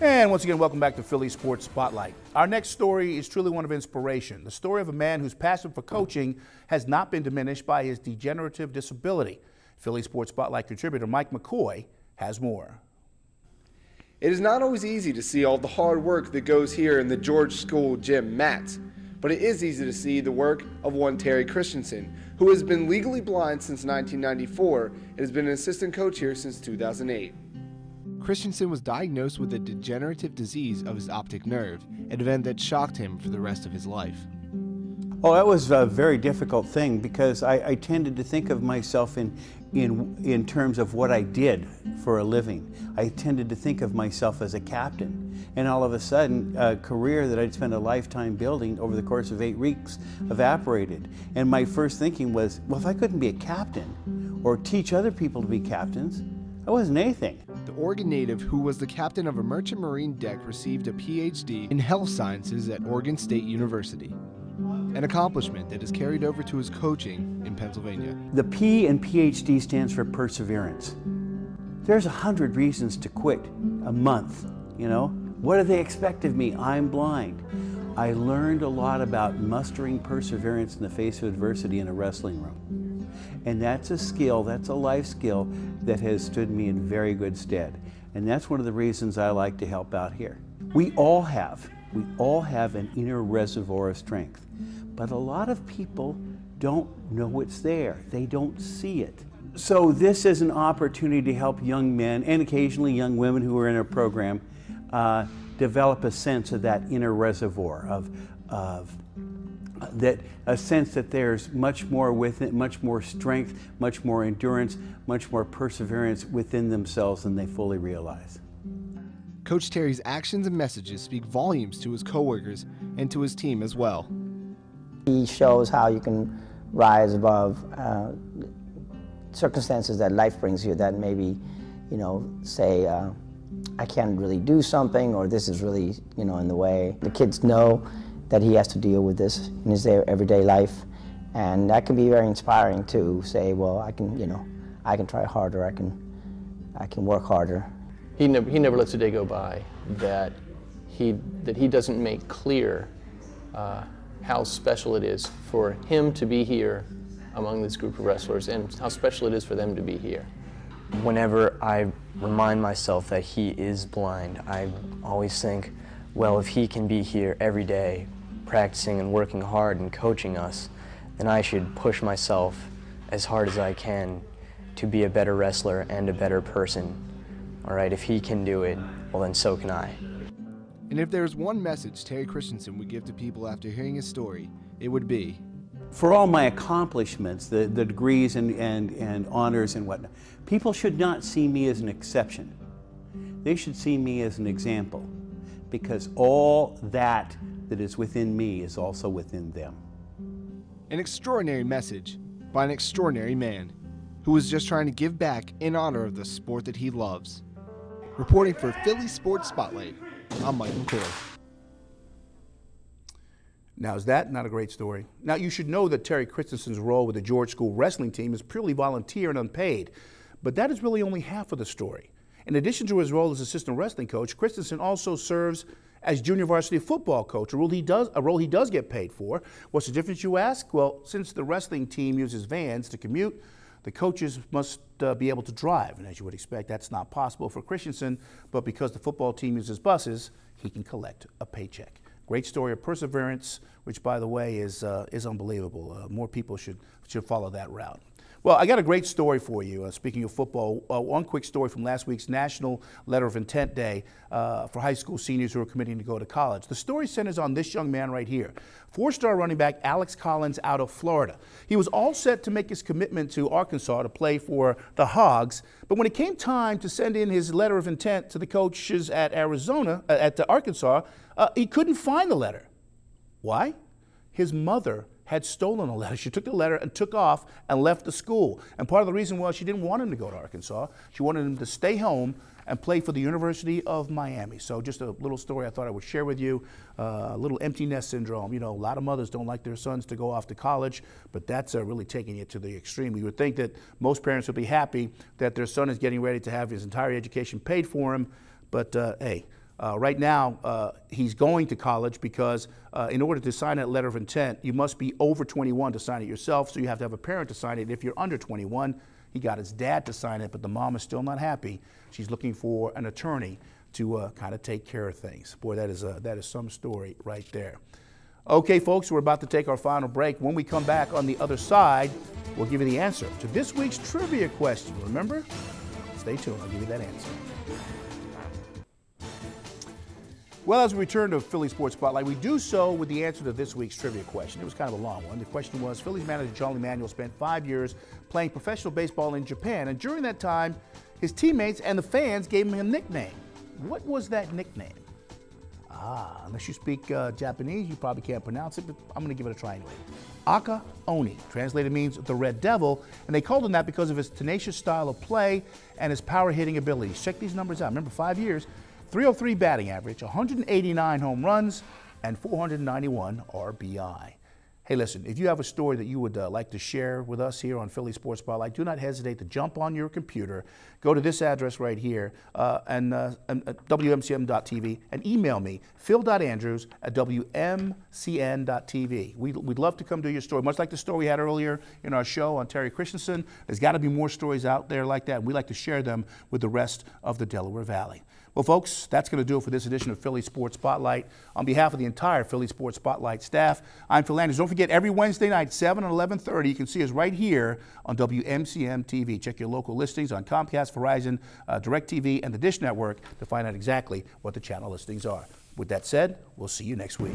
And once again, welcome back to Philly Sports Spotlight. Our next story is truly one of inspiration. The story of a man whose passion for coaching has not been diminished by his degenerative disability. Philly Sports Spotlight contributor Mike McCoy has more. It is not always easy to see all the hard work that goes here in the George School gym mats, but it is easy to see the work of one Terry Christensen, who has been legally blind since 1994 and has been an assistant coach here since 2008. Christensen was diagnosed with a degenerative disease of his optic nerve, an event that shocked him for the rest of his life. Oh, that was a very difficult thing because I tended to think of myself in terms of what I did for a living. I tended to think of myself as a captain. And all of a sudden, a career that I'd spent a lifetime building over the course of 8 weeks evaporated. And my first thinking was, well, if I couldn't be a captain or teach other people to be captains, I wasn't anything. The Oregon native, who was the captain of a merchant marine deck, received a PhD in health sciences at Oregon State University, an accomplishment that is carried over to his coaching in Pennsylvania. The P in PhD stands for perseverance. There's 100 reasons to quit a month, you know? What do they expect of me? I'm blind. I learned a lot about mustering perseverance in the face of adversity in a wrestling room. And that's a skill, that's a life skill that has stood me in very good stead. And that's one of the reasons I like to help out here. We all have an inner reservoir of strength. But a lot of people don't know it's there. They don't see it. So this is an opportunity to help young men and occasionally young women who are in our program develop a sense of that inner reservoir a sense that there's much more with it, much more strength, much more endurance, much more perseverance within themselves than they fully realize. Coach Terry's actions and messages speak volumes to his coworkers and to his team as well. He shows how you can rise above circumstances that life brings you that maybe, you know, say, I can't really do something, or this is really, you know, in the way. The kids know that he has to deal with this in his everyday life, and that can be very inspiring to say, well, I can, you know, I can try harder, I can work harder. He never lets a day go by that he doesn't make clear how special it is for him to be here among this group of wrestlers and how special it is for them to be here. Whenever I remind myself that he is blind, I always think, well, if he can be here every day, practicing and working hard and coaching us, then I should push myself as hard as I can to be a better wrestler and a better person. All right, if he can do it, well then so can I. And if there's one message Terry Christensen would give to people after hearing his story, it would be, for all my accomplishments, the degrees and honors and whatnot, people should not see me as an exception. They should see me as an example, because all that is within me is also within them. An extraordinary message by an extraordinary man who was just trying to give back in honor of the sport that he loves. Reporting for Philly Sports Spotlight, I'm Mike McCoy. Now, is that not a great story? Now, you should know that Terry Christensen's role with the George School wrestling team is purely volunteer and unpaid, but that is really only half of the story. In addition to his role as assistant wrestling coach, Christensen also serves as junior varsity football coach, a role he does get paid for. What's the difference, you ask? Well, since the wrestling team uses vans to commute, the coaches must be able to drive, and as you would expect, that's not possible for Christensen, but because the football team uses buses, he can collect a paycheck. Great story of perseverance, which, by the way, is unbelievable. More people should follow that route. Well, I got a great story for you. Speaking of football, one quick story from last week's National Letter of Intent Day for high school seniors who are committing to go to college. The story centers on this young man right here, 4-star running back Alex Collins out of Florida. He was all set to make his commitment to Arkansas to play for the Hogs, but when it came time to send in his letter of intent to the coaches at Arkansas, he couldn't find the letter. Why? His mother had stolen a letter. She took the letter and took off and left the school. And part of the reason was she didn't want him to go to Arkansas. She wanted him to stay home and play for the University of Miami. So just a little story I thought I would share with you. A little empty nest syndrome. You know, a lot of mothers don't like their sons to go off to college, but that's really taking it to the extreme. You would think that most parents would be happy that their son is getting ready to have his entire education paid for him, but hey, Right now, he's going to college because in order to sign that letter of intent, you must be over 21 to sign it yourself, so you have to have a parent to sign it. If you're under 21, he got his dad to sign it, but the mom is still not happy. She's looking for an attorney to kind of take care of things. Boy, that is some story right there. Okay, folks, we're about to take our final break. When we come back on the other side, we'll give you the answer to this week's trivia question. Remember? Stay tuned. I'll give you that answer. Well, as we return to Philly Sports Spotlight, we do so with the answer to this week's trivia question. It was kind of a long one. The question was, Phillies manager Charlie Manuel spent 5 years playing professional baseball in Japan, and during that time, his teammates and the fans gave him a nickname. What was that nickname? Unless you speak Japanese, you probably can't pronounce it, but I'm going to give it a try anyway. Aka Oni, translated means the Red Devil, and they called him that because of his tenacious style of play and his power-hitting abilities. Check these numbers out. Remember, 5 years, 303 batting average, 189 home runs, and 491 RBI. Hey, listen, if you have a story that you would like to share with us here on Philly Sports Spotlight, do not hesitate to jump on your computer, go to this address right here, and WMCM.tv, and email me, phil.andrews@WMCN.tv. We'd love to come do your story, much like the story we had earlier in our show on Terry Christensen. There's got to be more stories out there like that, and we like to share them with the rest of the Delaware Valley. Well, folks, that's going to do it for this edition of Philly Sports Spotlight. On behalf of the entire Philly Sports Spotlight staff, I'm Phil Andrews. Don't forget, every Wednesday night, 7 and 11:30, you can see us right here on WMCM TV. Check your local listings on Comcast, Verizon, DirecTV, and the Dish Network to find out exactly what the channel listings are. With that said, we'll see you next week.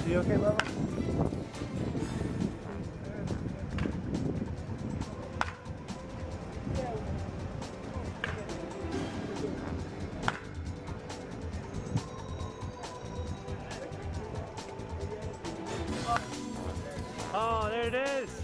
You okay, Lola? Oh, there it is.